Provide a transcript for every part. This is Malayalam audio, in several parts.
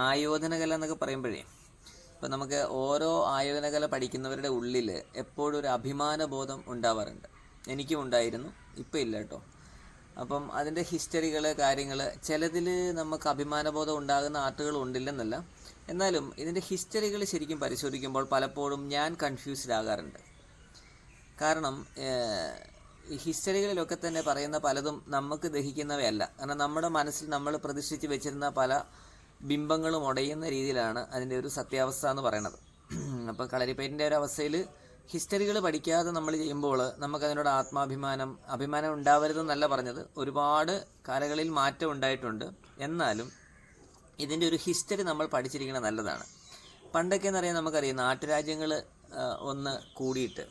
ആയോധനകല എന്നൊക്കെ പറയുമ്പോഴേ ഇപ്പം നമുക്ക് ഓരോ ആയോധനകല പഠിക്കുന്നവരുടെ ഉള്ളിൽ എപ്പോഴും ഒരു അഭിമാനബോധം ഉണ്ടാവാറുണ്ട്. എനിക്കും ഉണ്ടായിരുന്നു, ഇപ്പം ഇല്ല കേട്ടോ. അപ്പം അതിൻ്റെ ഹിസ്റ്ററികൾ, കാര്യങ്ങൾ, ചിലതിൽ നമുക്ക് അഭിമാനബോധം ഉണ്ടാകുന്ന ആർട്ടുകൾ ഉണ്ടില്ലെന്നല്ല, എന്നാലും ഇതിൻ്റെ ഹിസ്റ്ററികൾ ശരിക്കും പരിശോധിക്കുമ്പോൾ പലപ്പോഴും ഞാൻ കൺഫ്യൂസ്ഡ് ആകാറുണ്ട്. കാരണം ഈ ഹിസ്റ്ററികളിലൊക്കെ തന്നെ പറയുന്ന പലതും നമുക്ക് ദഹിക്കുന്നവയല്ല. കാരണം നമ്മുടെ മനസ്സിൽ നമ്മൾ പ്രതിഷ്ഠിച്ച് വെച്ചിരുന്ന പല ബിംബങ്ങളും ഉടയുന്ന രീതിയിലാണ് അതിൻ്റെ ഒരു സത്യാവസ്ഥ എന്ന് പറയുന്നത്. അപ്പോൾ കളരിപ്പയറ്റിൻ്റെ ഒരു അവസ്ഥയിൽ ഹിസ്റ്ററികൾ പഠിക്കാതെ നമ്മൾ ചെയ്യുമ്പോൾ നമുക്കതിനോട് അഭിമാനം ഉണ്ടാവരുതെന്നല്ല പറഞ്ഞത്. ഒരുപാട് കലകളിൽ മാറ്റം ഉണ്ടായിട്ടുണ്ട്. എന്നാലും ഇതിൻ്റെ ഒരു ഹിസ്റ്ററി നമ്മൾ പഠിച്ചിരിക്കുന്നത് നല്ലതാണ്. പണ്ടൊക്കെ എന്നറിയാൻ നമുക്കറിയാം, നാട്ടുരാജ്യങ്ങൾ ഒന്ന് കൂടിയിട്ട്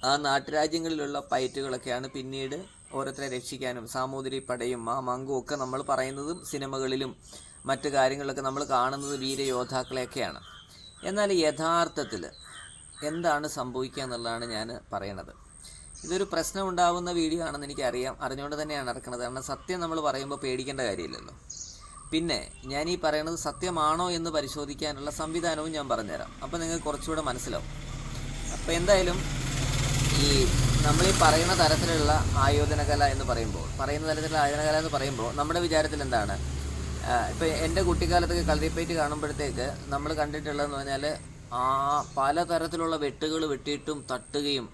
ആ നാട്ടുരാജ്യങ്ങളിലുള്ള ഫൈറ്റുകളൊക്കെയാണ് പിന്നീട് ഓരോരുത്തരെ രക്ഷിക്കാനും സാമൂതിരി പടയും ആ മങ്കും ഒക്കെ നമ്മൾ പറയുന്നതും സിനിമകളിലും മറ്റു കാര്യങ്ങളിലൊക്കെ നമ്മൾ കാണുന്നത് വീരയോദ്ധാക്കളെയൊക്കെയാണ്. എന്നാൽ യഥാർത്ഥത്തിൽ എന്താണ് സംഭവിക്കുക എന്നുള്ളതാണ് ഞാൻ പറയണത്. ഇതൊരു പ്രശ്നം ഉണ്ടാകുന്ന വീഡിയോ ആണെന്ന് എനിക്കറിയാം, അറിഞ്ഞുകൊണ്ട് തന്നെയാണ് ഇറക്കുന്നത്. കാരണം സത്യം നമ്മൾ പറയുമ്പോൾ പേടിക്കേണ്ട കാര്യമില്ലല്ലോ. പിന്നെ ഞാൻ ഈ പറയുന്നത് സത്യമാണോ എന്ന് പരിശോധിക്കാനുള്ള സംവിധാനവും ഞാൻ പറഞ്ഞുതരാം. അപ്പോൾ നിങ്ങൾക്ക് കുറച്ചുകൂടെ മനസ്സിലാവും. അപ്പോൾ എന്തായാലും ഈ നമ്മൾ ഈ പറയുന്ന തരത്തിലുള്ള ആയോധനകല എന്ന് പറയുമ്പോൾ നമ്മുടെ വിചാരത്തിൽ എന്താണ്, ഇപ്പോൾ എൻ്റെ കുട്ടിക്കാലത്തൊക്കെ കളരിപ്പയറ്റ് കാണുമ്പോഴത്തേക്ക് നമ്മൾ കണ്ടിട്ടുള്ളതെന്ന് പറഞ്ഞാൽ പലതരത്തിലുള്ള വെട്ടുകൾ വെട്ടിയിട്ടും തട്ടുകയും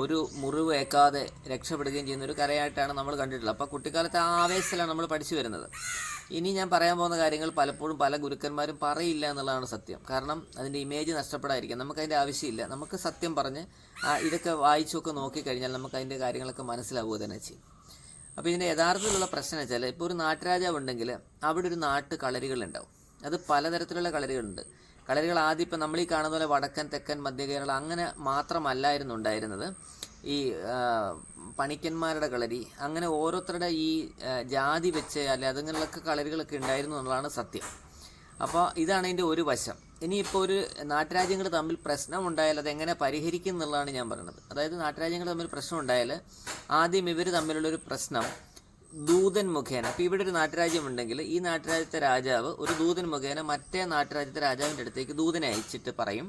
ഒരു മുറിവ് ഏക്കാതെ രക്ഷപ്പെടുകയും ചെയ്യുന്ന ഒരു കലയായിട്ടാണ് നമ്മൾ കണ്ടിട്ടുള്ളത്. അപ്പോൾ കുട്ടിക്കാലത്തെ ആ ആവേശത്തിലാണ് നമ്മൾ പഠിച്ചു വരുന്നത്. ഇനി ഞാൻ പറയാൻ പോകുന്ന കാര്യങ്ങൾ പലപ്പോഴും പല ഗുരുക്കന്മാരും പറയില്ല എന്നുള്ളതാണ് സത്യം. കാരണം അതിൻ്റെ ഇമേജ് നഷ്ടപ്പെടാതിരിക്കും. നമുക്കതിൻ്റെ ആവശ്യമില്ല. നമുക്ക് സത്യം പറഞ്ഞ് ഇതൊക്കെ വായിച്ചൊക്കെ നോക്കിക്കഴിഞ്ഞാൽ നമുക്ക് അതിൻ്റെ കാര്യങ്ങളൊക്കെ മനസ്സിലാവുക തന്നെ ചെയ്യും. അപ്പോൾ ഇതിൻ്റെ യഥാർത്ഥത്തിലുള്ള പ്രശ്നം വെച്ചാൽ, ഇപ്പോൾ ഒരു നാട്ടുരാജാവ് ഉണ്ടെങ്കിൽ അവിടെ ഒരു നാട്ട് കളരികളുണ്ടാവും. അത് പലതരത്തിലുള്ള കളരികളുണ്ട്. കളരികൾ ആദ്യം ഇപ്പം നമ്മൾ ഈ കാണുന്ന പോലെ വടക്കൻ, തെക്കൻ, മധ്യ കേരളം അങ്ങനെ മാത്രമല്ലായിരുന്നു ഉണ്ടായിരുന്നത്. ഈ പണിക്കന്മാരുടെ കളരി, അങ്ങനെ ഓരോരുത്തരുടെ ഈ ജാതി വെച്ച് അല്ലെ അതങ്ങനെയൊക്കെ കളരികളൊക്കെ ഉണ്ടായിരുന്നു എന്നുള്ളതാണ് സത്യം. അപ്പോൾ ഇതാണ് ഇതിൻ്റെ ഒരു വശം. ഇനിയിപ്പോൾ ഒരു നാട്ടുരാജ്യങ്ങൾ തമ്മിൽ പ്രശ്നം ഉണ്ടായാൽ അതെങ്ങനെ പരിഹരിക്കും എന്നുള്ളതാണ് ഞാൻ പറയുന്നത്. അതായത് നാട്ടുരാജ്യങ്ങൾ തമ്മിൽ പ്രശ്നം ഉണ്ടായാൽ ആദ്യം ഇവർ തമ്മിലുള്ളൊരു പ്രശ്നം ദൂതൻ മുഖേന, അപ്പോൾ ഇവിടെ ഒരു നാട്ടുരാജ്യം ഉണ്ടെങ്കിൽ ഈ നാട്ടുരാജ്യത്തെ രാജാവ് ഒരു ദൂതൻ മുഖേന മറ്റേ നാട്ടുരാജ്യത്തെ രാജാവിൻ്റെ അടുത്തേക്ക് ദൂതനെ അയച്ചിട്ട് പറയും,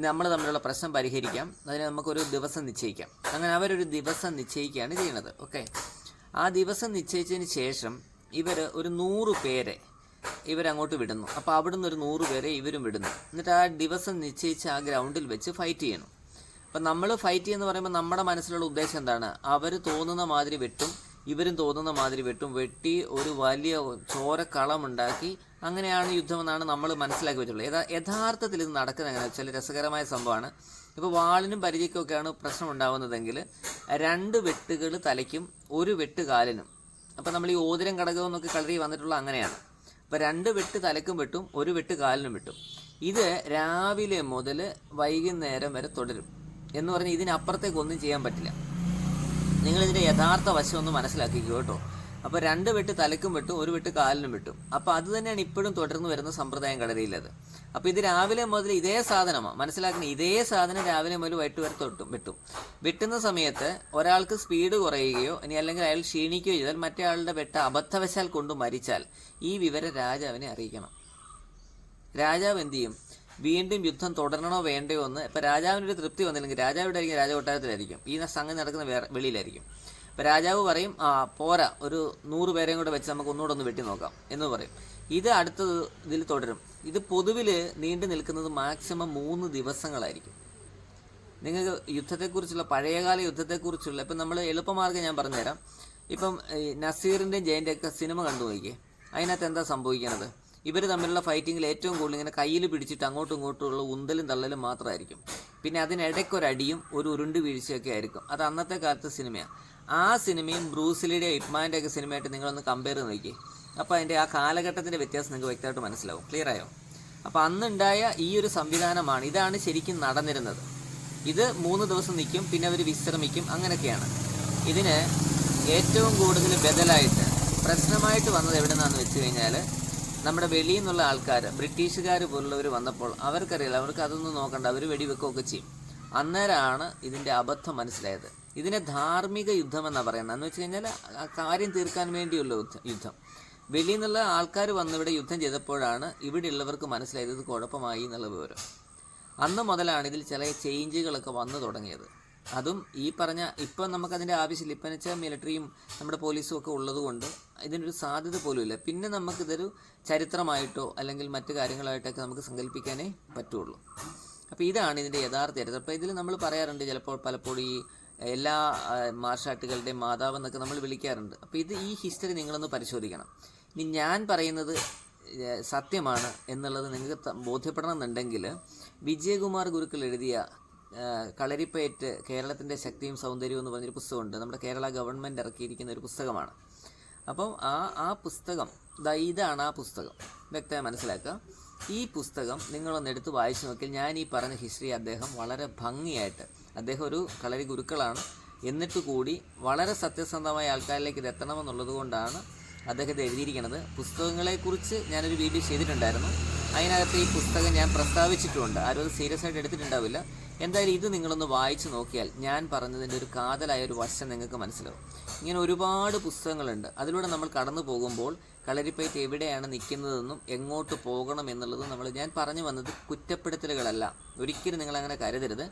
നമ്മൾ തമ്മിലുള്ള പ്രശ്നം പരിഹരിക്കാം, അതിന് നമുക്കൊരു ദിവസം നിശ്ചയിക്കാം. അങ്ങനെ അവരൊരു ദിവസം നിശ്ചയിക്കുകയാണ് ചെയ്യുന്നത്. ഓക്കെ, ആ ദിവസം നിശ്ചയിച്ചതിന് ശേഷം ഇവർ ഒരു 100 പേരെ ഇവരങ്ങോട്ട് വിടുന്നു. അപ്പോൾ അവിടുന്ന് ഒരു 100 പേരെ ഇവരും വിടുന്നു. എന്നിട്ട് ആ ദിവസം നിശ്ചയിച്ച് ആ ഗ്രൗണ്ടിൽ വെച്ച് ഫൈറ്റ് ചെയ്യണം. അപ്പം നമ്മൾ ഫൈറ്റ് ചെയ്യുന്ന പറയുമ്പോൾ നമ്മുടെ മനസ്സിലുള്ള ഉദ്ദേശം എന്താണ്, അവർ തോന്നുന്ന മാതിരി വെട്ടും ഇവരും തോന്നുന്ന മാതിരി വെട്ടി ഒരു വലിയ ചോരക്കളമുണ്ടാക്കി അങ്ങനെയാണ് യുദ്ധമെന്നാണ് നമ്മൾ മനസ്സിലാക്കി വെച്ചുള്ളത്. യഥാർത്ഥത്തിൽ ഇത് നടക്കുന്നത് എങ്ങനെ വെച്ചാൽ രസകരമായ സംഭവമാണ്. ഇപ്പോൾ വാളിനും പരിചയ്ക്കൊക്കെയാണ് പ്രശ്നം ഉണ്ടാകുന്നതെങ്കിൽ 2 വെട്ടുകൾ തലയ്ക്കും 1 വെട്ട് കാലിനും. അപ്പോൾ നമ്മൾ ഈ ഓതിരം ഘടകം എന്നൊക്കെ കളരി വന്നിട്ടുള്ള അങ്ങനെയാണ്. അപ്പോൾ 2 വെട്ട് തലയ്ക്കും വെട്ടും 1 വെട്ട് കാലിനും വെട്ടും. ഇത് രാവിലെ മുതൽ വൈകുന്നേരം വരെ തുടരും എന്ന് പറഞ്ഞാൽ ഇതിനപ്പുറത്തേക്കൊന്നും ചെയ്യാൻ പറ്റില്ല. നിങ്ങളിതിൻ്റെ യഥാർത്ഥ വശം ഒന്ന് മനസ്സിലാക്കിക്കോ കേട്ടോ. അപ്പോൾ 2 വെട്ട് തലയ്ക്കും വെട്ടും 1 വെട്ട് കാലിനും വെട്ടും. അപ്പോൾ അത് തന്നെയാണ് ഇപ്പോഴും തുടർന്ന് വരുന്ന സമ്പ്രദായം കളരിയിലത്. അപ്പോൾ ഇത് രാവിലെ മുതൽ ഇതേ സാധനമാണ് മനസ്സിലാക്കുന്നത്. ഇതേ സാധനം രാവിലെ മുതൽ വൈകിട്ട് വരെ വെട്ടും. വെട്ടുന്ന സമയത്ത് ഒരാൾക്ക് സ്പീഡ് കുറയുകയോ ഇനി അല്ലെങ്കിൽ അയാൾ ക്ഷീണിക്കുകയോ ചെയ്താൽ മറ്റേ ആളുടെ വെട്ട അബദ്ധവശാൽ കൊണ്ട് മരിച്ചാൽ ഈ വിവരം രാജാവിനെ അറിയിക്കണം. രാജാവ് എന്ത് ചെയ്യും, വീണ്ടും യുദ്ധം തുടരണോ വേണ്ടയോ എന്ന്. ഇപ്പോൾ രാജാവിനൊരു തൃപ്തി വന്നില്ലെങ്കിൽ രാജാവിടെ ആയിരിക്കും, രാജകൊട്ടാരത്തിലായിരിക്കും, ഈ സംഗതി നടക്കുന്ന വെളിയിലായിരിക്കും. ഇപ്പോൾ രാജാവ് പറയും, പോരാ, ഒരു 100 പേരെയും കൂടെ വെച്ച് നമുക്ക് ഒന്നുകൂടെ ഒന്ന് വെട്ടി നോക്കാം എന്ന് പറയും. ഇത് അടുത്ത ഇതിൽ തുടരും. ഇത് പൊതുവിൽ നീണ്ടു നിൽക്കുന്നത് മാക്സിമം 3 ദിവസങ്ങളായിരിക്കും. നിങ്ങൾക്ക് യുദ്ധത്തെക്കുറിച്ചുള്ള പഴയകാല യുദ്ധത്തെക്കുറിച്ചുള്ള ഇപ്പം നമ്മൾ എളുപ്പമാർഗ്ഗം ഞാൻ പറഞ്ഞുതരാം. ഇപ്പം നസീറിൻ്റെയും ജയൻ്റെയൊക്കെ സിനിമ കണ്ടു നോക്കിയേ, അതിനകത്ത് എന്താ സംഭവിക്കുന്നത്, ഇവർ തമ്മിലുള്ള ഫൈറ്റിങ്ങിൽ ഏറ്റവും കൂടുതൽ ഇങ്ങനെ കയ്യിൽ പിടിച്ചിട്ട് അങ്ങോട്ടും ഇങ്ങോട്ടുമുള്ള ഉന്തലും തള്ളലും മാത്രമായിരിക്കും. പിന്നെ അതിനിടയ്ക്കൊരടിയും ഒരു ഉരുണ്ട് വീഴ്ചയൊക്കെ ആയിരിക്കും. അത് അന്നത്തെ കാലത്തെ സിനിമയാണ്. ആ സിനിമയും ബ്രൂസിലിയുടെ ഇപ്മാൻ്റെയൊക്കെ സിനിമയായിട്ട് നിങ്ങളൊന്ന് കമ്പയർ നോക്കി. അപ്പോൾ അതിൻ്റെ ആ കാലഘട്ടത്തിൻ്റെ വ്യത്യാസം നിങ്ങൾക്ക് വ്യക്തമായിട്ട് മനസ്സിലാവും. ക്ലിയർ ആയോ? അപ്പോൾ അന്നുണ്ടായ ഈ ഒരു സംവിധാനമാണ്, ഇതാണ് ശരിക്കും നടന്നിരുന്നത്. ഇത് 3 ദിവസം നിൽക്കും, പിന്നെ അവർ വിശ്രമിക്കും, അങ്ങനെയൊക്കെയാണ്. ഇതിന് ഏറ്റവും കൂടുതൽ ബദലായിട്ട് പ്രശ്നമായിട്ട് വന്നത് എവിടെ നിന്നാണെന്ന് വെച്ച് കഴിഞ്ഞാൽ, നമ്മുടെ വെളിയിൽ നിന്നുള്ള ആൾക്കാർ, ബ്രിട്ടീഷുകാർ പോലുള്ളവർ വന്നപ്പോൾ അവർക്കറിയില്ല, അവർക്ക് അതൊന്നും നോക്കണ്ട, അവർ വെടിവെക്കുകയൊക്കെ ചെയ്യും. അന്നേരമാണ് ഇതിൻ്റെ അബദ്ധം മനസ്സിലായത്. ഇതിനെ ധാർമ്മിക യുദ്ധം എന്നാണ് പറയുന്നത്. എന്ന് വെച്ച് കഴിഞ്ഞാൽ കാര്യം തീർക്കാൻ വേണ്ടിയുള്ള യുദ്ധം. വെളിയിൽ നിന്നുള്ള ആൾക്കാർ വന്ന് ഇവിടെ യുദ്ധം ചെയ്തപ്പോഴാണ് ഇവിടെയുള്ളവർക്ക് മനസ്സിലായത് ഇത് കുഴപ്പമായി എന്നുള്ള വിവരം. അന്ന് മുതലാണ് ഇതിൽ ചില ചേഞ്ചുകളൊക്കെ വന്നു തുടങ്ങിയത്. അതും ഈ പറഞ്ഞ ഇപ്പം നമുക്കതിൻ്റെ ആവശ്യമില്ല. ഇപ്പം എന്ന് വെച്ചാൽ മിലിറ്ററിയും നമ്മുടെ പോലീസും ഒക്കെ ഉള്ളത് കൊണ്ട് ഇതിനൊരു സാധ്യത പോലും ഇല്ല. പിന്നെ നമുക്കിതൊരു ചരിത്രമായിട്ടോ അല്ലെങ്കിൽ മറ്റു കാര്യങ്ങളായിട്ടൊക്കെ നമുക്ക് സങ്കല്പിക്കാനേ പറ്റുള്ളൂ. അപ്പോൾ ഇതാണ് ഇതിൻ്റെ യഥാർത്ഥ ചരിത്രം. അപ്പോൾ ഇതിൽ നമ്മൾ പറയാറുണ്ട് പലപ്പോഴും ഈ എല്ലാ മാർഷാട്ടുകളുടെയും മാതാവ് എന്നൊക്കെ നമ്മൾ വിളിക്കാറുണ്ട്. അപ്പോൾ ഈ ഹിസ്റ്ററി നിങ്ങളൊന്ന് പരിശോധിക്കണം. ഇനി ഞാൻ പറയുന്നത് സത്യമാണ് എന്നുള്ളത് നിങ്ങൾക്ക് ബോധ്യപ്പെടണമെന്നുണ്ടെങ്കിൽ വിജയകുമാർ ഗുരുക്കൾ എഴുതിയ കളരിപ്പയറ്റ് കേരളത്തിൻ്റെ ശക്തിയും സൗന്ദര്യവും എന്ന് പറഞ്ഞൊരു പുസ്തകമുണ്ട്. നമ്മുടെ കേരള ഗവൺമെൻറ് ഇറക്കിയിരിക്കുന്ന ഒരു പുസ്തകമാണ്. അപ്പം ആ പുസ്തകം ഇതാണ് ആ പുസ്തകം. വ്യക്തമായി മനസ്സിലാക്കുക. ഈ പുസ്തകം നിങ്ങളൊന്ന് എടുത്ത് വായിച്ചു നോക്കിയാൽ ഞാൻ ഈ പറഞ്ഞ ഹിസ്റ്ററി അദ്ദേഹം വളരെ ഭംഗിയായിട്ട്, അദ്ദേഹം ഒരു കളരി ഗുരുക്കളാണ്, എന്നിട്ട് കൂടി വളരെ സത്യസന്ധമായ ആൾക്കാരിലേക്ക് ഇത് എത്തണമെന്നുള്ളത് കൊണ്ടാണ് അദ്ദേഹം ഇത് എഴുതിയിരിക്കുന്നത്. പുസ്തകങ്ങളെക്കുറിച്ച് ഞാനൊരു വീഡിയോ ചെയ്തിട്ടുണ്ടായിരുന്നു. അതിനകത്ത് ഈ പുസ്തകം ഞാൻ പ്രസ്താവിച്ചിട്ടുമുണ്ട്. ആരും അത് സീരിയസ് ആയിട്ട് എടുത്തിട്ടുണ്ടാവില്ല. എന്തായാലും ഇത് നിങ്ങളൊന്ന് വായിച്ചു നോക്കിയാൽ ഞാൻ പറഞ്ഞതിൻ്റെ ഒരു കാതലായ ഒരു വശം നിങ്ങൾക്ക് മനസ്സിലാവും. ഇങ്ങനെ ഒരുപാട് പുസ്തകങ്ങളുണ്ട്. അതിലൂടെ നമ്മൾ കടന്നു പോകുമ്പോൾ കളരിപ്പയറ്റ് എവിടെയാണ് നിൽക്കുന്നതെന്നും എങ്ങോട്ട് പോകണം എന്നുള്ളതും ഞാൻ പറഞ്ഞു വന്നത് കുറ്റപ്പെടുത്തലുകളല്ല. ഒരിക്കലും നിങ്ങളങ്ങനെ കരുതരുത്.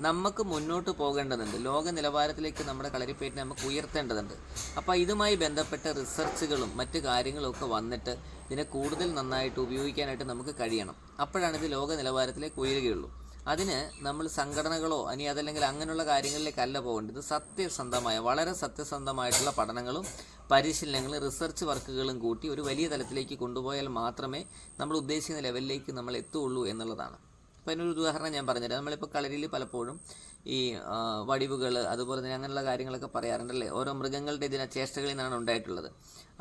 നമുക്ക് മുന്നോട്ട് പോകേണ്ടതുണ്ട്. ലോക നിലവാരത്തിലേക്ക് നമ്മുടെ കളരിപ്പയറ്റിനെ നമുക്ക് ഉയർത്തേണ്ടതുണ്ട്. അപ്പോൾ ഇതുമായി ബന്ധപ്പെട്ട റിസർച്ചുകളും മറ്റു കാര്യങ്ങളും ഒക്കെ വന്നിട്ട് ഇതിനെ കൂടുതൽ നന്നായിട്ട് ഉപയോഗിക്കാനായിട്ട് നമുക്ക് കഴിയണം. അപ്പോഴാണ് ഇത് ലോക നിലവാരത്തിലേക്ക് ഉയരുകയുള്ളൂ. അതിന് നമ്മൾ സംഘടനകളോ അതല്ലെങ്കിൽ അങ്ങനെയുള്ള കാര്യങ്ങളിലേക്കല്ല പോകേണ്ടത്. സത്യസന്ധമായ, വളരെ സത്യസന്ധമായിട്ടുള്ള പഠനങ്ങളും പരിശീലനങ്ങളും റിസർച്ച് വർക്കുകളും കൂട്ടി ഒരു വലിയ തലത്തിലേക്ക് കൊണ്ടുപോയാൽ മാത്രമേ നമ്മൾ ഉദ്ദേശിക്കുന്ന ലെവലിലേക്ക് നമ്മൾ എത്തുകയുള്ളൂ എന്നുള്ളതാണ്. അപ്പോൾ അതിനൊരു ഉദാഹരണം ഞാൻ പറഞ്ഞുതരാം. നമ്മളിപ്പോൾ കളരിയിൽ പലപ്പോഴും ഈ വടിവുകൾ അതുപോലെ തന്നെ അങ്ങനെയുള്ള കാര്യങ്ങളൊക്കെ പറയാറുണ്ടല്ലേ. ഓരോ മൃഗങ്ങളുടെ ചേഷ്ടകളിൽ നിന്നാണ് ഉണ്ടായിട്ടുള്ളത്.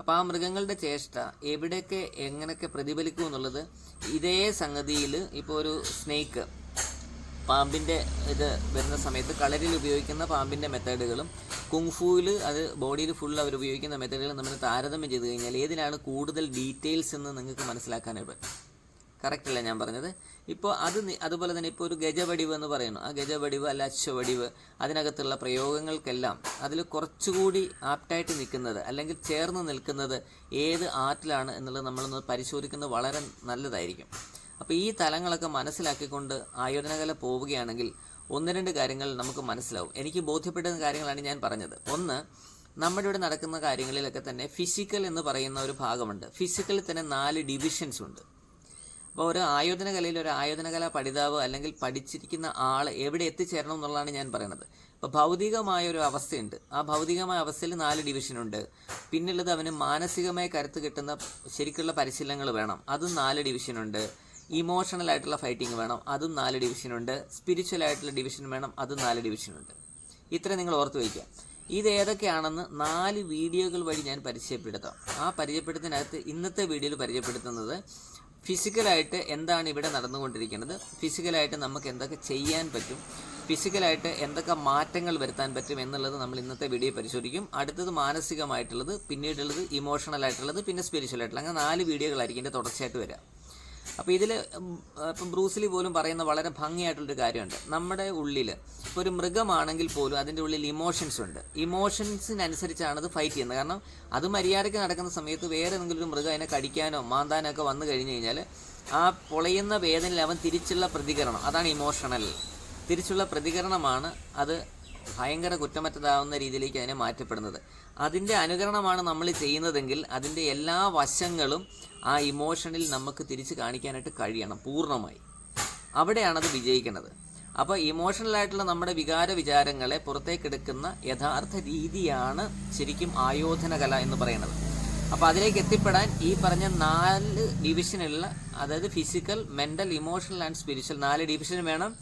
അപ്പോൾ ആ മൃഗങ്ങളുടെ ചേഷ്ട എവിടെയൊക്കെ എങ്ങനെയൊക്കെ പ്രതിഫലിക്കും എന്നുള്ളത് ഇതേ സംഗതിയിൽ ഇപ്പോൾ ഒരു സ്നേക്ക്, പാമ്പിൻ്റെ ഇത് വരുന്ന സമയത്ത് കളരിയിൽ ഉപയോഗിക്കുന്ന പാമ്പിൻ്റെ മെത്തേഡുകളും കുങ്ഫുവിൽ അത് ബോഡിയിൽ ഫുൾ അവർ ഉപയോഗിക്കുന്ന മെത്തേഡുകളും നമ്മൾ താരതമ്യം ചെയ്ത് കഴിഞ്ഞാൽ ഏതിനാണ് കൂടുതൽ ഡീറ്റെയിൽസ് എന്ന് നിങ്ങൾക്ക് മനസ്സിലാക്കാനായിട്ട് പറ്റും. കറക്റ്റല്ല ഞാൻ പറഞ്ഞത്? ഇപ്പോൾ അതുപോലെ തന്നെ ഇപ്പോൾ ഒരു ഗജവടിവ് എന്ന് പറയുന്നു. ആ ഗജവടിവ് അല്ല അശ്വവടിവ്, അതിനകത്തുള്ള പ്രയോഗങ്ങൾക്കെല്ലാം അതിൽ കുറച്ചുകൂടി ആപ്റ്റായിട്ട് നിൽക്കുന്നത് അല്ലെങ്കിൽ ചേർന്ന് നിൽക്കുന്നത് ഏത് ആർട്ടിലാണ് എന്നുള്ളത് നമ്മളൊന്ന് പരിശോധിക്കുന്നത് വളരെ നല്ലതായിരിക്കും. അപ്പോൾ ഈ തലങ്ങളൊക്കെ മനസ്സിലാക്കിക്കൊണ്ട് ആയോധനകല പോവുകയാണെങ്കിൽ ഒന്ന് രണ്ട് കാര്യങ്ങൾ നമുക്ക് മനസ്സിലാവും. എനിക്ക് ബോധ്യപ്പെടുന്ന കാര്യങ്ങളാണ് ഞാൻ പറഞ്ഞത്. ഒന്ന്, നമ്മുടെ ഇവിടെ നടക്കുന്ന കാര്യങ്ങളിലൊക്കെ തന്നെ ഫിസിക്കൽ എന്ന് പറയുന്ന ഒരു ഭാഗമുണ്ട്. ഫിസിക്കലിൽ തന്നെ 4 ഡിവിഷൻസ് ഉണ്ട്. അപ്പോൾ ഒരു ആയോധനകലയിൽ ഒരു ആയോധനകല പഠിതാവ് അല്ലെങ്കിൽ പഠിച്ചിരിക്കുന്ന ആൾ എവിടെ എത്തിച്ചേരണം എന്നുള്ളതാണ് ഞാൻ പറയുന്നത്. അപ്പോൾ ഭൗതികമായ ഒരു അവസ്ഥയുണ്ട്. ആ ഭൗതികമായ അവസ്ഥയിൽ 4 ഡിവിഷനുണ്ട്. പിന്നുള്ളത് അവന് മാനസികമായി കരുത്ത് കിട്ടുന്ന ശരിക്കുള്ള പരിശീലനങ്ങൾ വേണം, അതും 4 ഡിവിഷനുണ്ട്. ഇമോഷണൽ ആയിട്ടുള്ള ഫൈറ്റിംഗ് വേണം, അതും 4 ഡിവിഷനുണ്ട്. സ്പിരിച്വൽ ആയിട്ടുള്ള ഡിവിഷൻ വേണം, അതും 4 ഡിവിഷനുണ്ട്. ഇത്ര നിങ്ങൾ ഓർത്ത് വയ്ക്കുക. ഇത് ഏതൊക്കെയാണെന്ന് 4 വീഡിയോകൾ വഴി ഞാൻ പരിചയപ്പെടുത്താം. ആ പരിചയപ്പെടുത്തിനകത്ത് ഇന്നത്തെ വീഡിയോയിൽ പരിചയപ്പെടുത്തുന്നത് ഫിസിക്കലായിട്ട് എന്താണ് ഇവിടെ നടന്നുകൊണ്ടിരിക്കുന്നത്, ഫിസിക്കലായിട്ട് നമുക്ക് എന്തൊക്കെ ചെയ്യാൻ പറ്റും, ഫിസിക്കലായിട്ട് എന്തൊക്കെ മാറ്റങ്ങൾ വരുത്താൻ പറ്റും എന്നുള്ളത് നമ്മൾ ഇന്നത്തെ വീഡിയോ പരിശോധിക്കും. അടുത്തത് മാനസികമായിട്ടുള്ളത്, പിന്നീടുള്ളത് ഇമോഷണൽ ആയിട്ടുള്ളത്, പിന്നെ സ്പിരിച്വൽ ആയിട്ടുള്ളത്. അങ്ങനെ 4 വീഡിയോകളായിരിക്കും ഇതിൻ്റെ തുടർച്ചയായിട്ട് വരിക. അപ്പോൾ ഇതിൽ ഇപ്പം ബ്രൂസ്ലി പോലും പറയുന്ന വളരെ ഭംഗിയായിട്ടുള്ളൊരു കാര്യമുണ്ട്. നമ്മുടെ ഉള്ളിൽ ഇപ്പോൾ ഒരു മൃഗമാണെങ്കിൽ പോലും അതിൻ്റെ ഉള്ളിൽ ഇമോഷൻസ് ഉണ്ട്. ഇമോഷൻസിനനുസരിച്ചാണ് അത് ഫൈറ്റ് ചെയ്യുന്നത്. കാരണം അത് മര്യാദയ്ക്ക് നടക്കുന്ന സമയത്ത് വേറെ ഏതെങ്കിലും ഒരു മൃഗം അതിനെ കടിക്കാനോ മാന്താനോ ഒക്കെ വന്നു കഴിഞ്ഞ് കഴിഞ്ഞാൽ ആ പൊളയുന്ന വേദനയിൽ അവൻ തിരിച്ചുള്ള പ്രതികരണം, അതാണ് ഇമോഷണൽ. തിരിച്ചുള്ള പ്രതികരണമാണ് അത് ഭയങ്കര കുറ്റമറ്റതാവുന്ന രീതിയിലേക്ക് അതിനെ മാറ്റപ്പെടുന്നത്. അതിൻ്റെ അനുകരണമാണ് നമ്മൾ ചെയ്യുന്നതെങ്കിൽ അതിൻ്റെ എല്ലാ വശങ്ങളും ആ ഇമോഷനിൽ നമുക്ക് തിരിച്ച് കാണിക്കാനായിട്ട് കഴിയണം പൂർണ്ണമായി. അവിടെയാണത് വിജയിക്കുന്നത്. അപ്പോൾ ഇമോഷണലായിട്ടുള്ള നമ്മുടെ വിചാരങ്ങളെ പുറത്തേക്കെടുക്കുന്ന യഥാർത്ഥ രീതിയാണ് ശരിക്കും ആയോധനകല എന്ന് പറയുന്നത്. അപ്പോൾ അതിലേക്ക് എത്തിപ്പെടാൻ ഈ പറഞ്ഞ 4 ഡിവിഷനുള്ള, അതായത് physical, mental, emotional and spiritual 4 division വേണം.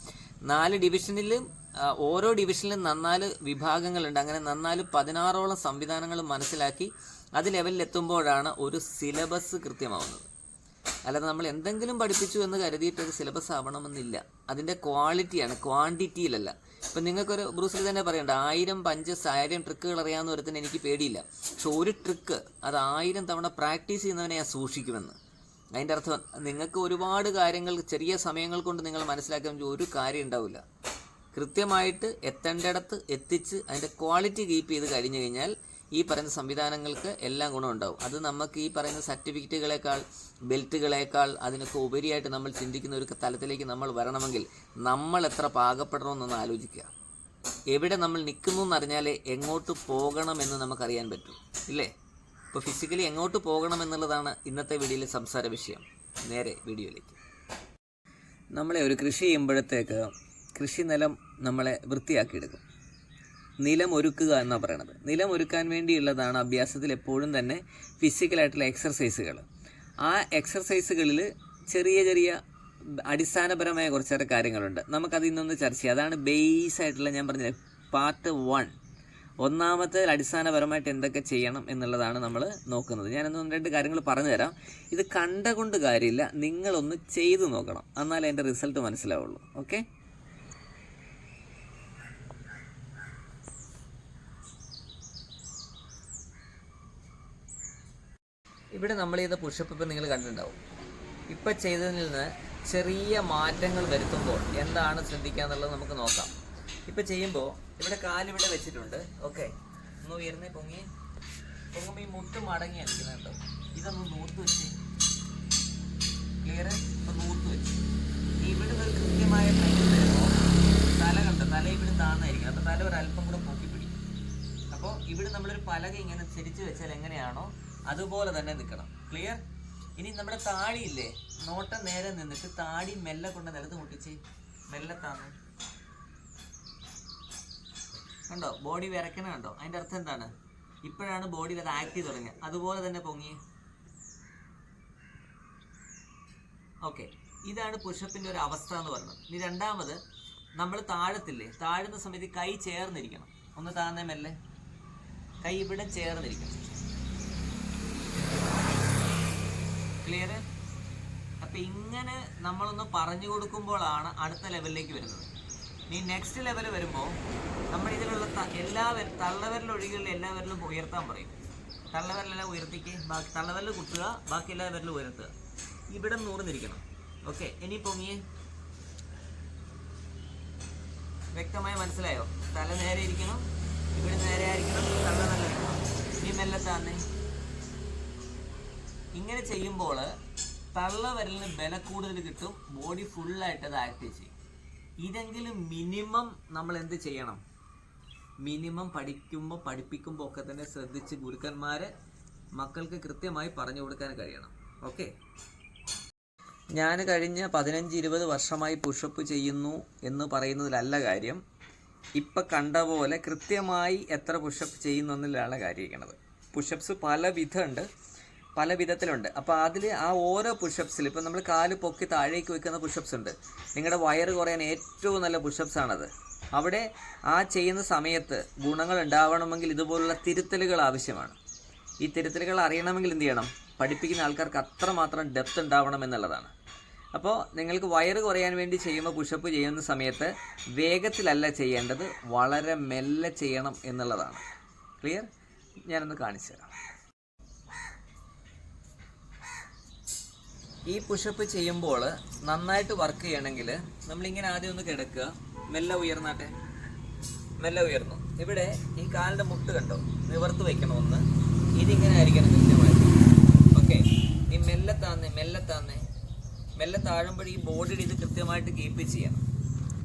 4 ഡിവിഷനിലും ഓരോ ഡിവിഷനിലും 4 വിഭാഗങ്ങളുണ്ട്. അങ്ങനെ 16ഓളം സംവിധാനങ്ങൾ മനസ്സിലാക്കി അത് ലെവലിലെത്തുമ്പോഴാണ് ഒരു സിലബസ് കൃത്യമാവുന്നത്. അല്ലാതെ നമ്മൾ എന്തെങ്കിലും പഠിപ്പിച്ചു എന്ന് കരുതിയിട്ട് ഒരു സിലബസ് ആവണമെന്നില്ല. അതിൻ്റെ ക്വാളിറ്റിയാണ്, ക്വാണ്ടിറ്റിയിലല്ല. ഇപ്പം നിങ്ങൾക്കൊരു ബ്രൂസ്ലി തന്നെ പറയണ്ട 1000 പഞ്ചസ് 1000 ട്രിക്കുകൾ അറിയാവുന്ന ഒരുത്തിന് എനിക്ക് പേടിയില്ല. പക്ഷെ ഒരു ട്രിക്ക് അത് 1000 തവണ പ്രാക്ടീസ് ചെയ്യുന്നവനെ ഞാൻ സൂക്ഷിക്കുമെന്ന്. അതിൻ്റെ അർത്ഥം നിങ്ങൾക്ക് ഒരുപാട് കാര്യങ്ങൾ ചെറിയ സമയങ്ങൾ കൊണ്ട് നിങ്ങൾ മനസ്സിലാക്കാൻ ഒരു കാര്യം ഉണ്ടാവില്ല. കൃത്യമായിട്ട് എത്തേണ്ടിടത്ത് എത്തിച്ച് അതിൻ്റെ ക്വാളിറ്റി കീപ്പ് ചെയ്ത് കഴിഞ്ഞ് കഴിഞ്ഞാൽ ഈ പറയുന്ന സംവിധാനങ്ങൾക്ക് എല്ലാം ഗുണമുണ്ടാവും. അത് നമുക്ക് ഈ പറയുന്ന സർട്ടിഫിക്കറ്റുകളേക്കാൾ, ബെൽറ്റുകളേക്കാൾ അതിനൊക്കെ ഉപരിയായിട്ട് നമ്മൾ ചിന്തിക്കുന്ന ഒരു തലത്തിലേക്ക് നമ്മൾ വരണമെങ്കിൽ നമ്മൾ എത്ര പാകപ്പെടണമെന്നൊന്ന് ആലോചിക്കുക. എവിടെ നമ്മൾ നിൽക്കുന്നു എന്നറിഞ്ഞാലേ എങ്ങോട്ട് പോകണമെന്ന് നമുക്കറിയാൻ പറ്റും, ഇല്ലേ? ഇപ്പോൾ ഫിസിക്കലി എങ്ങോട്ട് പോകണം എന്നുള്ളതാണ് ഇന്നത്തെ വീഡിയോയിലെ സംസാര വിഷയം. നേരെ വീഡിയോയിലേക്ക്. നമ്മളെ ഒരു കൃഷി ചെയ്യുമ്പോഴത്തേക്ക് കൃഷി നിലം നമ്മളെ വൃത്തിയാക്കിയെടുക്കും. നിലം ഒരുക്കുക എന്നാണ് പറയണത്. നിലം ഒരുക്കാൻ വേണ്ടിയുള്ളതാണ് അഭ്യാസത്തിൽ എപ്പോഴും തന്നെ ഫിസിക്കലായിട്ടുള്ള എക്സർസൈസുകൾ. ആ എക്സർസൈസുകളിൽ ചെറിയ ചെറിയ അടിസ്ഥാനപരമായ കുറച്ചേറെ കാര്യങ്ങളുണ്ട്. നമുക്കതിൽ നിന്നൊന്ന് ചർച്ച ചെയ്യാം. അതാണ് ബേസായിട്ടുള്ള, ഞാൻ പറഞ്ഞില്ലേ, പാർട്ട് 1. ഒന്നാമത്തെ അടിസ്ഥാനപരമായിട്ട് എന്തൊക്കെ ചെയ്യണം എന്നുള്ളതാണ് നമ്മൾ നോക്കുന്നത്. ഞാനൊന്ന് 1-2 കാര്യങ്ങൾ പറഞ്ഞു തരാം. ഇത് കണ്ടുകൊണ്ട് കാര്യമില്ല, നിങ്ങളൊന്ന് ചെയ്തു നോക്കണം, എന്നാലേ അതിൻ്റെ റിസൾട്ട് മനസ്സിലാവുള്ളൂ. ഓക്കെ? ഇവിടെ നമ്മൾ ചെയ്ത പുഷപ്പ് ഇപ്പം നിങ്ങൾ കണ്ടിട്ടുണ്ടാവും. ഇപ്പം ചെയ്തതിൽ നിന്ന് ചെറിയ മാറ്റങ്ങൾ വരുത്തുമ്പോൾ എന്താണ് ശ്രദ്ധിക്കുക എന്നുള്ളത് നമുക്ക് നോക്കാം. ഇപ്പം ചെയ്യുമ്പോൾ ഇവിടെ കാലിവിടെ വെച്ചിട്ടുണ്ട്. ഓക്കെ, ഒന്ന് ഉയർന്നേ, പൊങ്ങുമ്പോൾ ഈ മുട്ട് മടങ്ങി അടിക്കുന്നുണ്ടോ? ഇതൊന്ന് നൂത്ത് വെച്ച്, ക്ലിയർ? ഇപ്പം നൂത്ത് വെച്ച് ഇവിടെ ഒരു കൃത്യമായ ട്രെയിനിൽ വരുമ്പോൾ തല കണ്ടോ, തല ഇവിടെ താന്നായിരിക്കും. അപ്പോൾ തല ഒരല്പം കൂടെ പൊക്കി പിടിക്കും. അപ്പോൾ ഇവിടെ നമ്മളൊരു പലക ഇങ്ങനെ ചരിച്ച് വെച്ചാൽ എങ്ങനെയാണോ അതുപോലെ തന്നെ നിൽക്കണം. ക്ലിയർ? ഇനി നമ്മുടെ താടിയില്ലേ, നോട്ടം നേരെ നിന്നിട്ട് താടി മെല്ലെ കൊണ്ട് നിലത്ത് മുട്ടിച്ച് മെല്ലെ താന്ന്. കണ്ടോ ബോഡി വിറയ്ക്കണ കണ്ടോ? അതിൻ്റെ അർത്ഥം എന്താണ്? ഇപ്പോഴാണ് ബോഡിയിൽ അത് ആക്ട് ചെയ്ത് തുടങ്ങിയത്. അതുപോലെ തന്നെ പൊങ്ങി. ഓക്കെ, ഇതാണ് പുഷപ്പിൻ്റെ ഒരു അവസ്ഥ എന്ന് പറയുന്നത്. ഇനി രണ്ടാമത്, നമ്മൾ താഴത്തില്ലേ, താഴുന്ന സമയത്ത് കൈ ചേർന്നിരിക്കണം. ഒന്ന് താന്നേ മെല്ലെ, കൈ ഇവിടെ ചേർന്നിരിക്കണം. ക്ലിയർ? അപ്പം ഇങ്ങനെ നമ്മളൊന്ന് പറഞ്ഞു കൊടുക്കുമ്പോഴാണ് അടുത്ത ലെവലിലേക്ക് വരുന്നത്. ഇനി നെക്സ്റ്റ് ലെവൽ വരുമ്പോൾ നമ്മൾ ഇതിലുള്ള തള്ളവിരലൊഴികളിൽ എല്ലാ വിരലും ഉയർത്താൻ പറയും. തള്ളവിരലെല്ലാം ഉയർത്തിക്ക്, ബാക്കി തള്ളവിരൽ കുത്തുക, ബാക്കി എല്ലാ വിരലും ഉയർത്തുക. ഇവിടെ നൂർന്നിരിക്കണം. ഓക്കെ, ഇനി പൊങ്ങിയേ. വ്യക്തമായി മനസ്സിലായോ? തല നേരെ ഇരിക്കണം, ഇവിടെ നേരെ ആയിരിക്കണം, തള്ള നല്ല ഇരിക്കണം. ഇനി മെല്ലെ താന്നേ. ഇങ്ങനെ ചെയ്യുമ്പോൾ തള്ളവിരലിന് ബലം കൂടുതൽ കിട്ടും, ബോഡി ഫുള്ളായിട്ട് അത് ആക്ട് ചെയ്യും. ഇതെങ്കിലും മിനിമം നമ്മൾ എന്ത് ചെയ്യണം? മിനിമം പഠിപ്പിക്കുമ്പോൾ ഒക്കെ തന്നെ ശ്രദ്ധിച്ച് ഗുരുക്കന്മാരെ മക്കൾക്ക് കൃത്യമായി പറഞ്ഞു കൊടുക്കാൻ കഴിയണം. ഓക്കെ, ഞാൻ കഴിഞ്ഞ 15-20 വർഷമായി പുഷപ്പ് ചെയ്യുന്നു എന്ന് പറയുന്നതിലല്ല കാര്യം. ഇപ്പം കണ്ട പോലെ കൃത്യമായി എത്ര പുഷപ്പ് ചെയ്യുന്നു എന്നതിലാണ് കാര്യമാക്കണത്. പുഷപ്സ് പല വിധത്തിലുണ്ട്. അപ്പോൾ അതിൽ ആ ഓരോ പുഷപ്സിൽ ഇപ്പം നമ്മൾ കാല് പൊക്കി താഴേക്ക് വെക്കുന്ന പുഷപ്സ് ഉണ്ട്. നിങ്ങളുടെ വയറ് കുറയാൻ ഏറ്റവും നല്ല പുഷപ്സാണത്. അവിടെ ആ ചെയ്യുന്ന സമയത്ത് ഗുണങ്ങൾ ഉണ്ടാവണമെങ്കിൽ ഇതുപോലുള്ള തിരുത്തലുകൾ ആവശ്യമാണ്. ഈ തിരുത്തലുകൾ അറിയണമെങ്കിൽ എന്ത് ചെയ്യണം? പഠിപ്പിക്കുന്ന ആൾക്കാർക്ക് അത്രമാത്രം ഡെപ്ത് ഉണ്ടാവണം എന്നുള്ളതാണ്. അപ്പോൾ നിങ്ങൾക്ക് വയറ് കുറയാൻ വേണ്ടി ചെയ്യുമ്പോൾ പുഷപ്പ് ചെയ്യുന്ന സമയത്ത് വേഗത്തിലല്ല ചെയ്യേണ്ടത്, വളരെ മെല്ലെ ചെയ്യണം എന്നുള്ളതാണ്. ക്ലിയർ? ഞാനൊന്ന് കാണിച്ചു തരാം. ഈ പുഷപ്പ് ചെയ്യുമ്പോൾ നന്നായിട്ട് വർക്ക് ചെയ്യണമെങ്കിൽ നമ്മളിങ്ങനെ ആദ്യം ഒന്ന് കിടക്കുക, മെല്ലെ ഉയർന്നാട്ടെ, മെല്ലെ ഉയർന്നു. ഇവിടെ ഈ കാലിൻ്റെ മുട്ട് കണ്ടോ, നിവർത്ത് വയ്ക്കണം ഒന്ന്. ഇതിങ്ങനെ ആയിരിക്കണം കൃത്യമായിട്ട്. ഓക്കെ, ഈ മെല്ലെ താഴുമ്പോൾ ഈ ബോഡിയിൽ ഇത് കൃത്യമായിട്ട് കീപ്പ് ചെയ്യണം.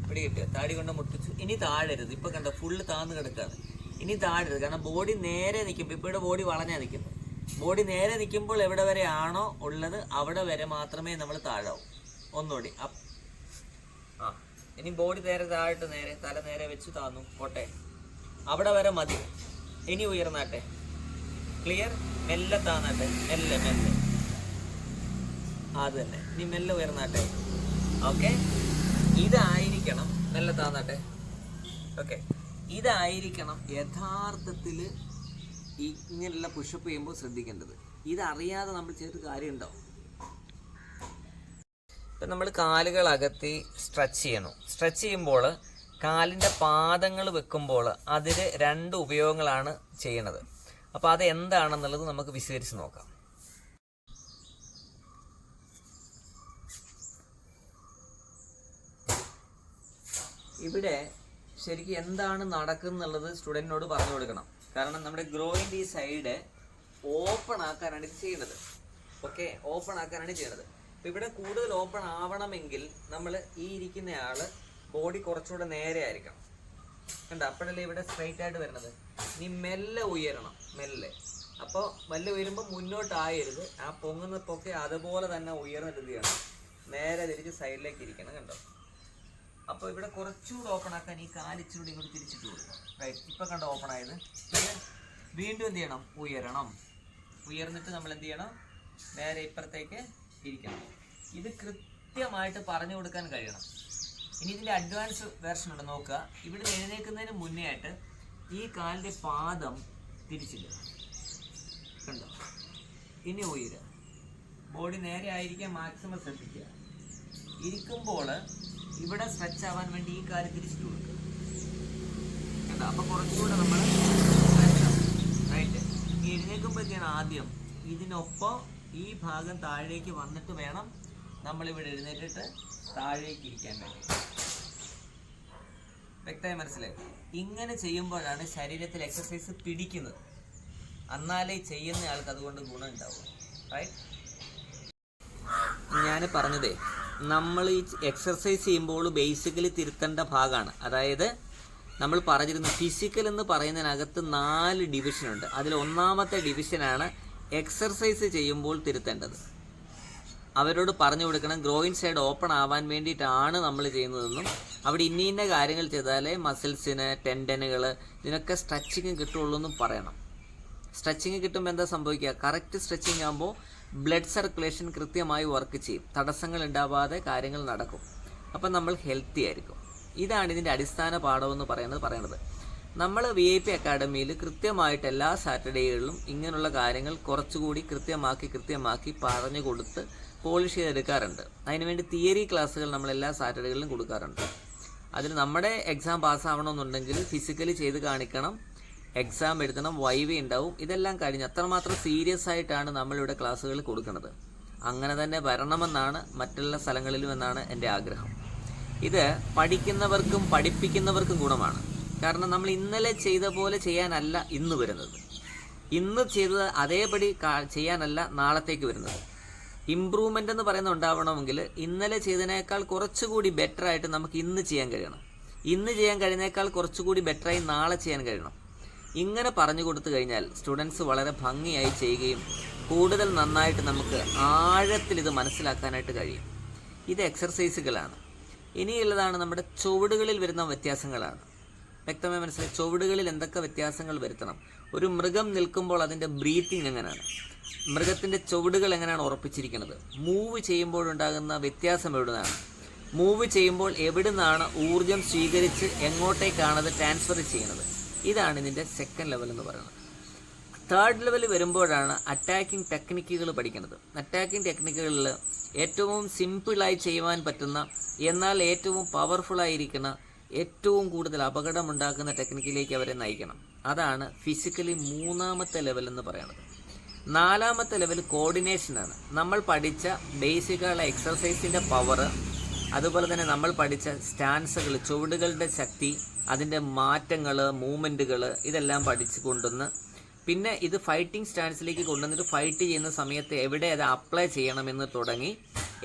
ഇവിടെ കിട്ടുക, താടി കൊണ്ട് മുട്ടിച്ചു. ഇനി താഴരുത്. ഇപ്പം കണ്ടോ ഫുള്ള് താന്ന് കിടക്കുകയാണ്. ഇനി താഴരുത്, കാരണം ബോഡി നേരെ നിൽക്കുമ്പോൾ, ഇപ്പോൾ ഇവിടെ ബോഡി വളഞ്ഞാൽ നിൽക്കുന്നത്. ബോഡി നേരെ നിൽക്കുമ്പോൾ എവിടെ വരെ ആണോ ഉള്ളത് അവിടെ വരെ മാത്രമേ നമ്മൾ താഴാവൂ. ഒന്നുകൂടി ഇനി ബോഡി നേരെ താഴട്ട്, നേരെ തല നേരെ വെച്ച് താന്നു പോട്ടെ, അവിടെ വരെ മതി. ഇനി ഉയർന്നാട്ടെ, ക്ലിയർ? മെല്ലെ താന്നാട്ടെ, മെല്ലെ. അത് തന്നെ, ഇനി മെല്ലെ ഉയർന്നാട്ടെ. ഓക്കെ, ഇതായിരിക്കണം. മെല്ലെ താന്നാട്ടെ. ഓക്കെ, ഇതായിരിക്കണം യഥാർത്ഥത്തിൽ ഇങ്ങനെയുള്ള പുഷപ്പ് ചെയ്യുമ്പോൾ ശ്രദ്ധിക്കേണ്ടത്. ഇതറിയാതെ നമ്മൾ ചെയ്തിട്ട് കാര്യമുണ്ടോ? ഇപ്പം നമ്മൾ കാലുകൾ അകത്തി സ്ട്രെച്ച് ചെയ്യണം. സ്ട്രെച്ച് ചെയ്യുമ്പോൾ കാലിൻ്റെ പാദങ്ങൾ വെക്കുമ്പോൾ അതിൽ 2 ഉപയോഗങ്ങളാണ് ചെയ്യണത്. അപ്പോൾ അത് എന്താണെന്നുള്ളത് നമുക്ക് വിശദീകരിച്ച് നോക്കാം. ഇവിടെ ശരിക്കും എന്താണ് നടക്കുന്നുള്ളത് സ്റ്റുഡൻറ്റിനോട് പറഞ്ഞു കൊടുക്കണം. കാരണം നമ്മുടെ ഗ്രോയിൻ്റെ ഈ സൈഡ് ഓപ്പൺ ആക്കാനാണ് ഇത് ചെയ്യുന്നത്. ഓക്കെ, ഓപ്പൺ ആക്കാനാണ് ചെയ്യുന്നത്. അപ്പം ഇവിടെ കൂടുതൽ ഓപ്പൺ ആവണമെങ്കിൽ നമ്മൾ ഈ ഇരിക്കുന്ന ആള് ബോഡി കുറച്ചുകൂടെ നേരെ ആയിരിക്കണം. കണ്ട, അപ്പോഴല്ലേ ഇവിടെ സ്ട്രൈറ്റ് ആയിട്ട് വരുന്നത്. ഇനി മെല്ലെ ഉയരണം, മെല്ലെ. അപ്പോൾ മെല്ലെ ഉയരുമ്പോൾ മുന്നോട്ടായരുത്, ആ പൊങ്ങുന്ന പൊക്കെ അതുപോലെ തന്നെ ഉയർന്നിട്ട് എന്ത് ചെയ്യണം, നേരെ തിരിച്ച് സൈഡിലേക്ക് ഇരിക്കണം. കണ്ടോ, അപ്പോൾ ഇവിടെ കുറച്ചുകൂടെ ഓപ്പൺ ആക്കാൻ ഈ കാലിച്ചൂടെ ഇങ്ങോട്ട് തിരിച്ചിട്ട് കൊടുക്കാം. റൈറ്റ്, ഇപ്പം കണ്ടോ ഓപ്പൺ ആയത്. വീണ്ടും എന്ത് ചെയ്യണം, ഉയരണം. ഉയർന്നിട്ട് നമ്മൾ എന്ത് ചെയ്യണം, നേരെ ഇപ്പുറത്തേക്ക് ഇരിക്കണം. ഇത് കൃത്യമായിട്ട് പറഞ്ഞു കൊടുക്കാൻ കഴിയണം. ഇനി ഇതിൻ്റെ അഡ്വാൻസ് വേർഷൻ ഉണ്ട്, നോക്കുക. ഇവിടെ എഴുന്നേൽക്കുന്നതിന് മുന്നേ ആയിട്ട് ഈ കാലിൻ്റെ പാദം തിരിച്ചില്ല. കണ്ടോ, ഇനി ഉയരുക. ബോഡി നേരെ ആയിരിക്കാൻ മാക്സിമം ശ്രദ്ധിക്കുക. ഇരിക്കുമ്പോൾ ഇവിടെ സ്ട്രെച്ച് ആവാൻ വേണ്ടി ഈ കാല് തിരിച്ചിട്ട് കൊടുക്കുക. കണ്ടോ, അപ്പോൾ കുറച്ചുകൂടെ നമ്മൾ റൈറ്റ്. ഈ എഴുന്നേൽക്കുമ്പോഴത്തേക്കാണ് ആദ്യം ഇതിനൊപ്പം ഈ ഭാഗം താഴേക്ക് വന്നിട്ട് വേണം നമ്മളിവിടെ എഴുന്നേറ്റിട്ട് താഴേക്ക് ഇരിക്കാൻ വേണ്ടി. വ്യക്തമായി മനസ്സിലായി? ഇങ്ങനെ ചെയ്യുമ്പോഴാണ് ശരീരത്തിൽ എക്സസൈസ് പിടിക്കുന്നത്. എന്നാലേ ചെയ്യുന്ന ആൾക്ക് അതുകൊണ്ട് ഗുണം ഉണ്ടാവും. റൈറ്റ്, ഞാൻ പറഞ്ഞതേ, നമ്മൾ ഈ എക്സർസൈസ് ചെയ്യുമ്പോൾ ബേസിക്കലി തിരുത്തേണ്ട ഭാഗമാണ്. അതായത് നമ്മൾ പറഞ്ഞിരുന്നു ഫിസിക്കൽ എന്ന് പറയുന്നതിനകത്ത് 4 ഡിവിഷനുണ്ട്. അതിൽ ഒന്നാമത്തെ ഡിവിഷനാണ് എക്സർസൈസ് ചെയ്യുമ്പോൾ തിരുത്തേണ്ടത്. അവരോട് പറഞ്ഞു കൊടുക്കണം ഗ്രോയിൻ സൈഡ് ഓപ്പൺ ആവാൻ വേണ്ടിയിട്ടാണ് നമ്മൾ ചെയ്യുന്നതെന്നും അവിടെ ഇന്ന കാര്യങ്ങൾ ചെയ്താലേ മസിൽസിന്, ടെൻഡനുകൾ, ഇതിനൊക്കെ സ്ട്രെച്ചിങ് കിട്ടുള്ളൂ എന്നും പറയണം. സ്ട്രെച്ചിങ് കിട്ടുമ്പോൾ എന്താ സംഭവിക്കുക, കറക്റ്റ് സ്ട്രെച്ചിങ് ആകുമ്പോൾ ബ്ലഡ് സർക്കുലേഷൻ കൃത്യമായി വർക്ക് ചെയ്യും, തടസ്സങ്ങൾ ഉണ്ടാവാതെ കാര്യങ്ങൾ നടക്കും. അപ്പം നമ്മൾ ഹെൽത്തി ആയിരിക്കും. ഇതാണ് ഇതിൻ്റെ അടിസ്ഥാന പാഠമെന്ന് പറയുന്നത്. നമ്മൾ VIP അക്കാഡമിയിൽ കൃത്യമായിട്ട് എല്ലാ സാറ്റർഡേകളിലും ഇങ്ങനെയുള്ള കാര്യങ്ങൾ കുറച്ചുകൂടി കൃത്യമാക്കി പറഞ്ഞു കൊടുത്ത് പോളിഷ് ചെയ്തെടുക്കാറുണ്ട്. അതിനുവേണ്ടി തിയറി ക്ലാസ്സുകൾ നമ്മൾ എല്ലാ സാറ്റർഡേകളിലും കൊടുക്കാറുണ്ട്. അതിന് നമ്മുടെ എക്സാം പാസ്സാവണമെന്നുണ്ടെങ്കിൽ ഫിസിക്കലി ചെയ്ത് കാണിക്കണം, എക്സാം എഴുതണം, വൈവ ഉണ്ടാവും. ഇതെല്ലാം കഴിഞ്ഞ് അത്രമാത്രം സീരിയസ് ആയിട്ടാണ് നമ്മളിവിടെ ക്ലാസ്സുകൾ കൊടുക്കുന്നത്. അങ്ങനെ തന്നെ വരണമെന്നാണ് മറ്റുള്ള സ്ഥലങ്ങളിലും എന്നാണ് എൻ്റെ ആഗ്രഹം. ഇത് പഠിക്കുന്നവർക്കും പഠിപ്പിക്കുന്നവർക്കും ഗുണമാണ്. കാരണം നമ്മൾ ഇന്നലെ ചെയ്ത പോലെ ചെയ്യാനല്ല ഇന്ന് വരുന്നത്, ഇന്ന് ചെയ്തത് അതേപടി ചെയ്യാനല്ല നാളത്തേക്ക് വരുന്നത്. ഇമ്പ്രൂവ്മെൻ്റ് എന്ന് പറയുന്നത് ഉണ്ടാവണമെങ്കിൽ ഇന്നലെ ചെയ്തതിനേക്കാൾ കുറച്ചുകൂടി ബെറ്ററായിട്ട് നമുക്ക് ഇന്ന് ചെയ്യാൻ കഴിയണം. ഇന്ന് ചെയ്യാൻ കഴിയുന്നേക്കാൾ കുറച്ചുകൂടി ബെറ്ററായി നാളെ ചെയ്യാൻ കഴിയണം. ഇങ്ങനെ പറഞ്ഞു കൊടുത്തു കഴിഞ്ഞാൽ സ്റ്റുഡൻസ് വളരെ ഭംഗിയായി ചെയ്യുകയും കൂടുതൽ നന്നായിട്ട് നമുക്ക് ആഴത്തിൽ ഇത് മനസ്സിലാക്കാനായിട്ട് കഴിയും. ഇത് എക്സർസൈസുകളാണ്. ഇനിയുള്ളതാണ് നമ്മുടെ ചുവടുകളിൽ വരുന്ന വ്യത്യാസങ്ങളാണ്. വ്യക്തമായി മനസ്സിലായി? ചുവടുകളിൽ എന്തൊക്കെ വ്യത്യാസങ്ങൾ വരുത്തണം. ഒരു മൃഗം നിൽക്കുമ്പോൾ അതിൻ്റെ ബ്രീത്തിങ് എങ്ങനെയാണ്, മൃഗത്തിൻ്റെ ചുവടുകൾ എങ്ങനെയാണ് ഉറപ്പിച്ചിരിക്കുന്നത്, മൂവ് ചെയ്യുമ്പോഴുണ്ടാകുന്ന വ്യത്യാസം എവിടുന്നാണ്, മൂവ് ചെയ്യുമ്പോൾ എവിടുന്നാണ് ഊർജം സ്വീകരിച്ച് എങ്ങോട്ടേക്കാണത് ട്രാൻസ്ഫർ ചെയ്യുന്നത്. ഇതാണ് ഇതിൻ്റെ സെക്കൻഡ് ലെവൽ എന്ന് പറയുന്നത്. തേർഡ് ലെവൽ വരുമ്പോഴാണ് അറ്റാക്കിംഗ് ടെക്നിക്കുകൾ പഠിക്കുന്നത്. അറ്റാക്കിംഗ് ടെക്നിക്കുകളിൽ ഏറ്റവും സിമ്പിളായി ചെയ്യുവാൻ പറ്റുന്ന എന്നാൽ ഏറ്റവും പവർഫുള്ളായിരിക്കുന്ന ഏറ്റവും കൂടുതൽ അപകടമുണ്ടാക്കുന്ന ടെക്നിക്കിലേക്ക് അവരെ നയിക്കണം. അതാണ് ഫിസിക്കലി മൂന്നാമത്തെ ലെവൽ എന്ന് പറയുന്നത്. നാലാമത്തെ ലെവൽ കോർഡിനേഷനാണ്. നമ്മൾ പഠിച്ച ബേസിക്കുള്ള എക്സർസൈസിൻ്റെ പവർ, അതുപോലെ തന്നെ നമ്മൾ പഠിച്ച സ്റ്റാൻസുകൾ, ചുവടുകളുടെ ശക്തി, അതിൻ്റെ മാറ്റങ്ങൾ, മൂവ്മെൻറ്റുകൾ, ഇതെല്ലാം പഠിച്ച് കൊണ്ടുവന്ന് പിന്നെ ഇത് ഫൈറ്റിംഗ് സ്റ്റാൻസിലേക്ക് കൊണ്ടുവന്നിട്ട് ഫൈറ്റ് ചെയ്യുന്ന സമയത്ത് എവിടെ അത് അപ്ലൈ ചെയ്യണമെന്ന് തുടങ്ങി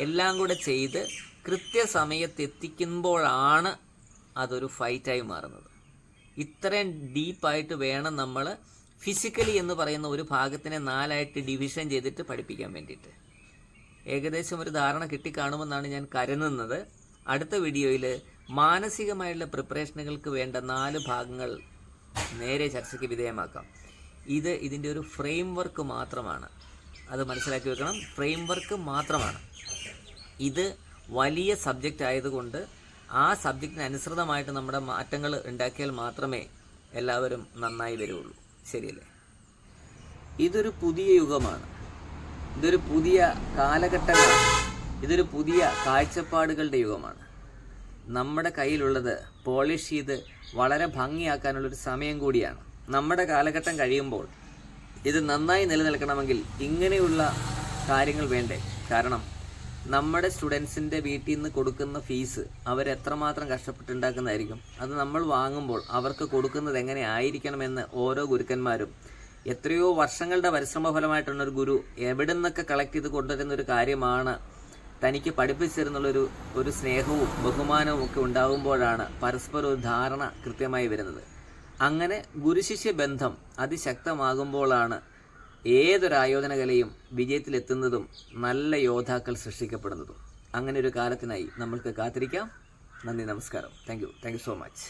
എല്ലാം കൂടെ ചെയ്ത് കൃത്യസമയത്ത് എത്തിക്കുമ്പോഴാണ് അതൊരു ഫൈറ്റായി മാറുന്നത്. ഇത്രയും ഡീപ്പായിട്ട് വേണം നമ്മൾ ഫിസിക്കലി എന്ന് പറയുന്ന ഒരു ഭാഗത്തിനെ 4ആയിട്ട് ഡിവിഷൻ ചെയ്തിട്ട് പഠിപ്പിക്കാൻ വേണ്ടിയിട്ട്. ഏകദേശം ഒരു ധാരണ കിട്ടിക്കാണുമെന്നാണ് ഞാൻ കരുതുന്നത്. അടുത്ത വീഡിയോയിൽ മാനസികമായുള്ള പ്രിപ്പറേഷനുകൾക്ക് വേണ്ട 4 ഭാഗങ്ങൾ നേരെ ചർച്ചയ്ക്ക് വിധേയമാക്കാം. ഇതിൻ്റെ ഒരു ഫ്രെയിം വർക്ക് മാത്രമാണ്. അത് മനസ്സിലാക്കി വെക്കണം. ഫ്രെയിം വർക്ക് മാത്രമാണ്. ഇത് വലിയ സബ്ജക്റ്റ് ആയതുകൊണ്ട് ആ സബ്ജക്റ്റിന് അനുസൃതമായിട്ട് നമ്മുടെ മാറ്റങ്ങൾ ഉണ്ടാക്കിയാൽ മാത്രമേ എല്ലാവരും നന്നായി വരുള്ളൂ. ശരിയല്ലേ? ഇതൊരു പുതിയ യുഗമാണ്. ഇതൊരു പുതിയ കാലഘട്ടമാണ്. ഇതൊരു പുതിയ കാഴ്ചപ്പാടുകളുടെ യുഗമാണ്. നമ്മുടെ കയ്യിലുള്ളത് പോളിഷ് ചെയ്ത് വളരെ ഭംഗിയാക്കാനുള്ളൊരു സമയം കൂടിയാണ്. നമ്മുടെ കാലഘട്ടം കഴിയുമ്പോൾ ഇത് നന്നായി നിലനിൽക്കണമെങ്കിൽ ഇങ്ങനെയുള്ള കാര്യങ്ങൾ വേണ്ടേ? കാരണം നമ്മുടെ സ്റ്റുഡൻസിൻ്റെ വീട്ടിൽ നിന്ന് കൊടുക്കുന്ന ഫീസ് അവരെത്രമാത്രം കഷ്ടപ്പെട്ടുണ്ടാക്കുന്നതായിരിക്കും. അത് നമ്മൾ വാങ്ങുമ്പോൾ അവർക്ക് കൊടുക്കുന്നത് എങ്ങനെ ആയിരിക്കണമെന്ന് ഓരോ ഗുരുക്കന്മാരും എത്രയോ വർഷങ്ങളുടെ പരിശ്രമ ഫലമായിട്ടുള്ള ഒരു ഗുരു എവിടെ നിന്നൊക്കെ കളക്ട് ചെയ്ത് കൊണ്ടുവരുന്ന ഒരു കാര്യമാണ് തനിക്ക് പഠിപ്പിച്ചിരുന്നുള്ളൊരു സ്നേഹവും ബഹുമാനവും ഒക്കെ ഉണ്ടാകുമ്പോഴാണ് പരസ്പരം ഒരു ധാരണ കൃത്യമായി വരുന്നത്. അങ്ങനെ ഗുരുശിഷ്യ ബന്ധം അതിശക്തമാകുമ്പോഴാണ് ഏതൊരു ആയോധനകലയും വിജയത്തിലെത്തുന്നതും നല്ല യോദ്ധാക്കൾ സൃഷ്ടിക്കപ്പെടുന്നതും. അങ്ങനെ ഒരു കാലത്തിനായി നമ്മൾക്ക് കാത്തിരിക്കാം. നന്ദി, നമസ്കാരം. Thank you so much.